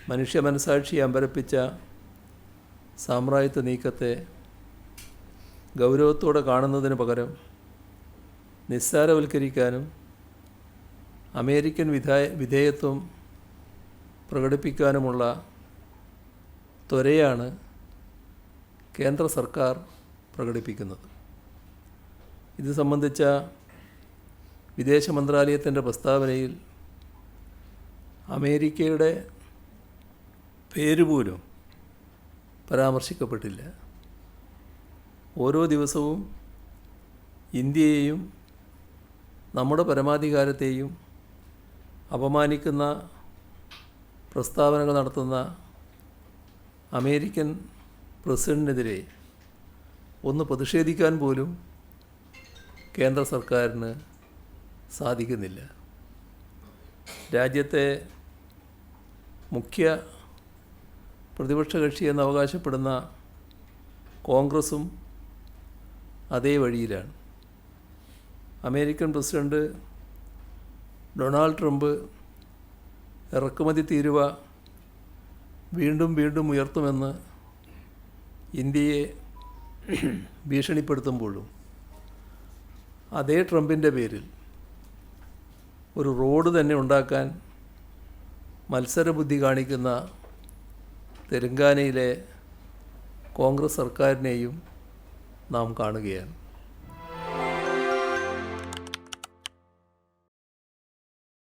മനുഷ്യ മനസാക്ഷിയെ അമ്പരപ്പിച്ച സാമ്രാജ്യത്വ നീക്കത്തെ ഗൗരവത്തോടെ കാണുന്നതിന് പകരം നിസ്സാരവൽക്കരിക്കാനും അമേരിക്കൻ വിധേയത്വം പ്രകടിപ്പിക്കാനുമുള്ള ത്വരയാണ് കേന്ദ്ര സർക്കാർ പ്രകടിപ്പിക്കുന്നത്. ഇത് സംബന്ധിച്ച വിദേശ മന്ത്രാലയത്തിൻ്റെ പ്രസ്താവനയിൽ അമേരിക്കയുടെ പേരുപോലും പരാമർശിക്കപ്പെട്ടില്ല. ഓരോ ദിവസവും ഇന്ത്യയെയും നമ്മുടെ പരമാധികാരത്തെയും അപമാനിക്കുന്ന പ്രസ്താവനകൾ നടത്തുന്ന അമേരിക്കൻ പ്രസിഡന്റിനെതിരെ ഒന്ന് പ്രതിഷേധിക്കാൻ പോലും കേന്ദ്ര സർക്കാരിന് സാധിക്കുന്നില്ല. രാജ്യത്തെ മുഖ്യ പ്രതിപക്ഷ കക്ഷിയെന്ന് അവകാശപ്പെടുന്ന കോൺഗ്രസും അതേ വഴിയിലാണ്. അമേരിക്കൻ പ്രസിഡന്റ് ഡൊണാൾഡ് ട്രംപ് ഇറക്കുമതി തീരുവ വീണ്ടും വീണ്ടും ഉയർത്തുമെന്ന് ഇന്ത്യയെ ഭീഷണിപ്പെടുത്തുമ്പോഴും അതേ ട്രംപിൻ്റെ പേരിൽ ഒരു റോഡ് തന്നെ ഉണ്ടാക്കാൻ മത്സരബുദ്ധി കാണിക്കുന്ന തെലങ്കാനയിലെ കോൺഗ്രസ് സർക്കാരിനെയും നാം കാണുകയാണ്.